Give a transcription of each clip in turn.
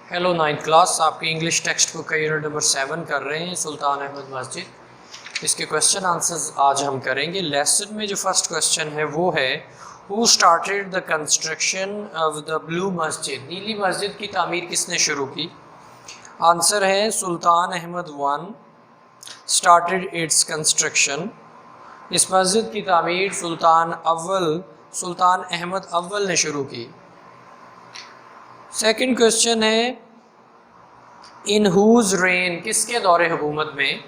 Hello 9th class, आपकी English text book का unit number 7 कर रहे हैं सुल्तान अहमद मस्जिद। इसके क्वेश्चन आंसर्स आज हम करेंगे। लेसन में जो फर्स्ट क्वेश्चन है वो है who started the construction of the blue मस्जिद। नीली मस्जिद की तामीर किसने शुरू की? आंसर है Sultan Ahmed one started its construction. इस मस्जिद की तामीर सुल्तान अहमद अव्वल ने शुरू की। सेकंड क्वेश्चन है इन हुज रेन, किसके दौरे हुकूमत में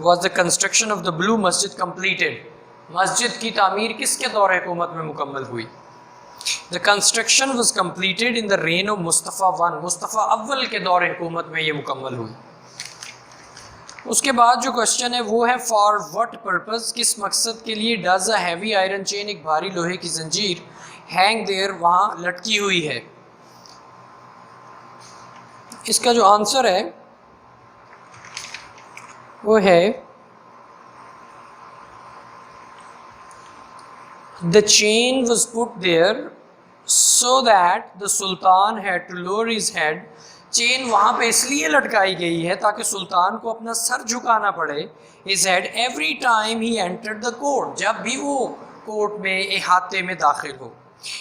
was the construction of the blue मस्जिद कम्प्लीटेड। मस्जिद की तामीर किसके दौरे हुकूमत में मुकम्मल हुई? The construction was completed in the rain of Mustafa one, Mustafa अव्वल के दौरे हुकूमत में ये मुकम्मल हुई। उसके बाद जो क्वेश्चन है वो है फॉर व्हाट पर्पज़, किस मकसद के लिए does a heavy iron chain, एक भारी लोहे की जंजीर हैंग देयर, वहाँ लटकी हुई है। इसका जो आंसर है वो है the chain was put there so that the sultan had to lower his head. Chain वहाँ पे इसलिए लटकाई गई है ताकि सुल्तान को अपना सर झुकाना पड़े, his head, every time he entered the court, जब भी वो कोर्ट में इहाते में दाखिल हो।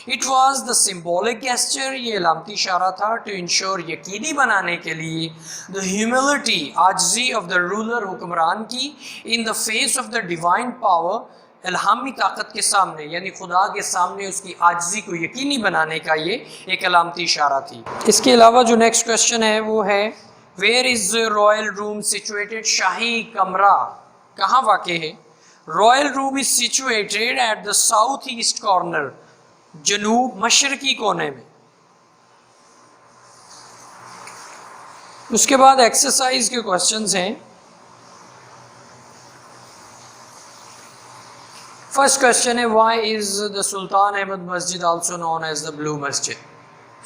It was the symbolic gesture, ये अलामती इशारा था, टू इंश्योर, यकीनी बनाने के लिए, द ह्यूमिलिटी, आजिज़ी ऑफ द रूलर, हुक्मरान की, in the face of the divine power, इल्हामी ताकत के सामने, यानी खुदा के सामने उसकी आजिज़ी को यकीनी बनाने का ये एक अलामती इशारा थी। इसके अलावा जो नेक्स्ट क्वेश्चन है वो है where is royal room situated, शाही कमरा कहाँ वाक़ है? Royal room is situated at the south east corner, जनूब मशरकी कोने में। उसके बाद एक्सरसाइज के क्वेश्चंस हैं। फर्स्ट क्वेश्चन है why is the Sultan Ahmed मस्जिद also known as the blue मस्जिद।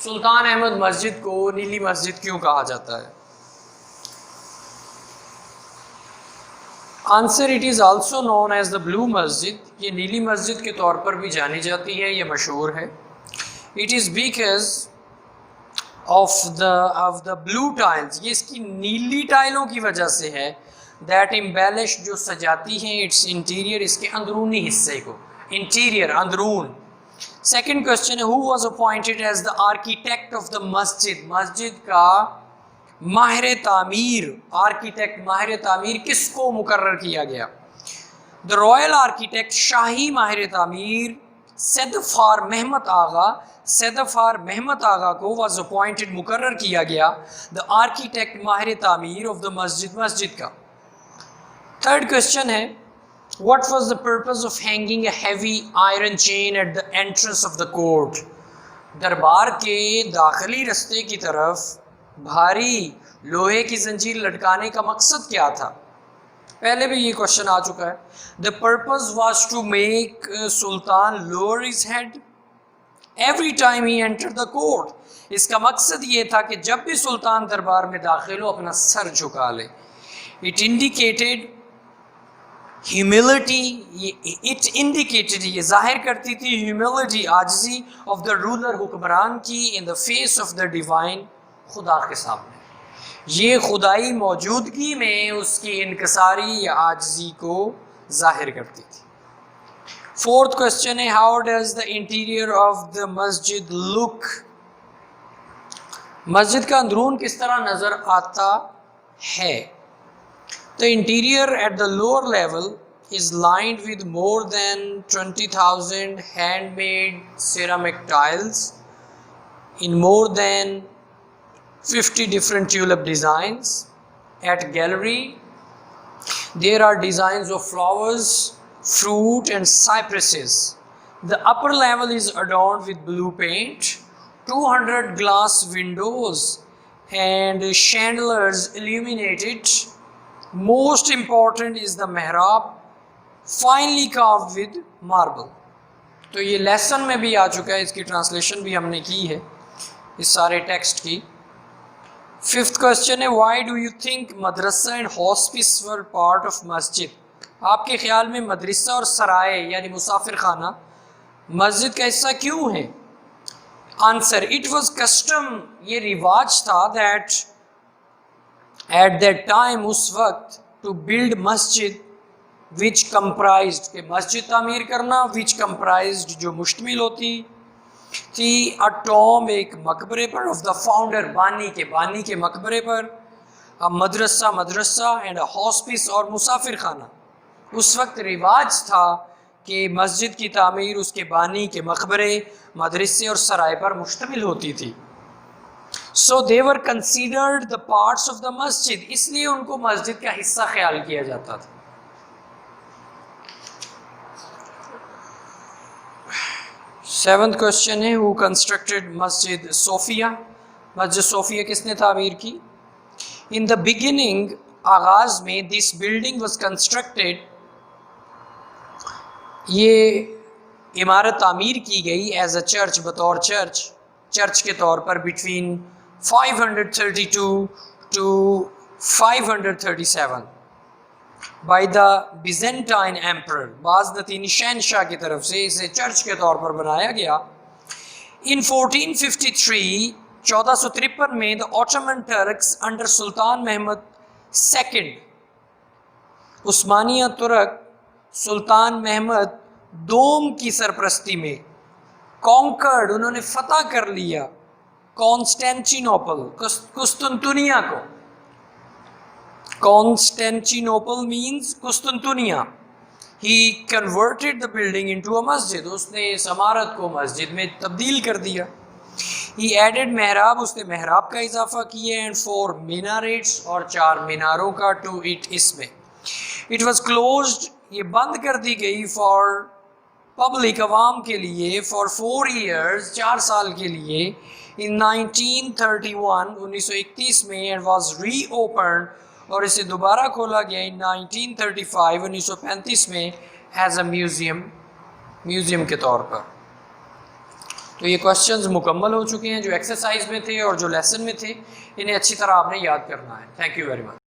सुल्तान अहमद मस्जिद को नीली मस्जिद क्यों कहा जाता है? Answer it is also known as the blue masjid, ये नीली मस्जिद के तौर पर भी जानी जाती है, ये मशहूर है। It is because of the blue tiles, ये इसकी नीली टाइलों की वजह से है, दैट इम्बेलिश, जो सजाती हैं, इट्स इंटीरियर, इसके अंदरूनी हिस्से को, इंटीरियर अंदरून। सेकेंड क्वेश्चन है who was appointed as the architect of the masjid, मस्जिद का माहिर तामीर, आर्किटेक्ट माहिर तामीर किसको मुकर्रर किया गया? द रॉयल आर्किटेक्ट, शाही माहिर तामीर सैदफार महमद आगा, सैदफार महमद आगा को वॉज अपॉइंटेड, मुकर्रर किया गया, द आर्किटेक्ट माहिर तामीर ऑफ द मस्जिद, मस्जिद का। थर्ड क्वेश्चन है what was the purpose of hanging a heavy iron chain at the entrance of the court. दरबार के दाखिली रस्ते की तरफ भारी लोहे की जंजीर लटकाने का मकसद क्या था? पहले भी ये क्वेश्चन आ चुका है। The purpose was to make sultan lower his head every time he enter the court. इसका मकसद ये था कि जब भी सुल्तान दरबार में दाखिल हो अपना सर झुका ले। It indicated humility, it indicated, ये जाहिर करती थी ह्यूमिलिटी, आजिज़ी ऑफ द रूलर, हुक्मरान की, in the face of the divine, खुदा के सामने, ये खुदाई मौजूदगी में उसकी इनकसारी या आजिज़ी को जाहिर करती थी। फोर्थ क्वेश्चन है how does the interior of the मस्जिद लुक, मस्जिद का अंदरून किस तरह नज़र आता है? The interior at the lower level is lined with more than 20,000 handmade ceramic tiles in more than 50 different tulip designs. At gallery there are designs of flowers, fruit and cypresses. The upper level is adorned with blue paint, 200 glass windows and chandeliers illuminate it. Most important is the mihrab, finely carved with marble. तो ये lesson में भी आ चुका है, इसकी translation भी हमने की है इस सारे टेक्स्ट की। फिफ्थ क्वेश्चन है why do you think Madrasa and hospice were part of मस्जिद। आपके ख्याल में मदरसा और सराय यानी मुसाफिर खाना मस्जिद का हिस्सा क्यों है? आंसर, इट वाज कस्टम, یہ رواج تھا دیٹ ایٹ دیٹ ٹائم اس وقت to build Masjid which comprised کہ مسجد تعمیر کرنا وچ کمپرائزڈ جو مشتمل ہوتی تھی اے ٹوم ایک مقبرے پر آف دا فاؤنڈر بانی کے مقبرے پر مدرسہ اینڈ ہاسپس اور مسافر خانہ. اس وقت رواج تھا کہ مسجد کی تعمیر اس کے بانی کے مقبرے مدرسے اور سرائے پر مشتمل ہوتی تھی. So they were considered the parts of the مسجد, اس لیے ان کو مسجد کا حصہ خیال کیا جاتا تھا. سیونتھ کوشچن ہے ہو کنسٹرکٹڈ مسجد صوفیہ, مسجد صوفیہ کس نے تعمیر کی؟ ان دا بگننگ آغاز میں دس بلڈنگ واز کنسٹرکٹیڈ, یہ عمارت تعمیر کی گئی ایز اے چرچ بطور چرچ کے طور پر between 532 to 537 by the Byzantine emperor, بازنطینی شہنشاہ کی طرف سے اسے چرچ کے طور پر بنایا گیا. ان 1453 1453 میں دا آٹومن ٹرکس انڈر سلطان محمد سیکنڈ, عثمانیہ ترک سلطان محمد دوم کی سرپرستی میں کانکرڈ, انہوں نے فتح کر لیا کانسٹینٹینوپل, قسطنطنیہ کو. Constantinople means قسطنطنیہ. He converted the building into a masjid, اس نے اس عمارت کو مسجد میں تبدیل کر دیا. He added محراب, اس نے محراب کا اضافہ کیا, and 4 minarets اور 4 میناروں کا to it اس میں. It was closed, یہ بند کر دی گئی for public عوام کے لیے for 4 years 4 سال کے لیے in 1931 1931 میں, and was reopened اور اسے دوبارہ کھولا گیا in 1935 1935 میں ایز اے میوزیم کے طور پر. تو یہ کوشچنز مکمل ہو چکے ہیں جو ایکسرسائز میں تھے اور جو لیسن میں تھے, انہیں اچھی طرح آپ نے یاد کرنا ہے. Thank you very much.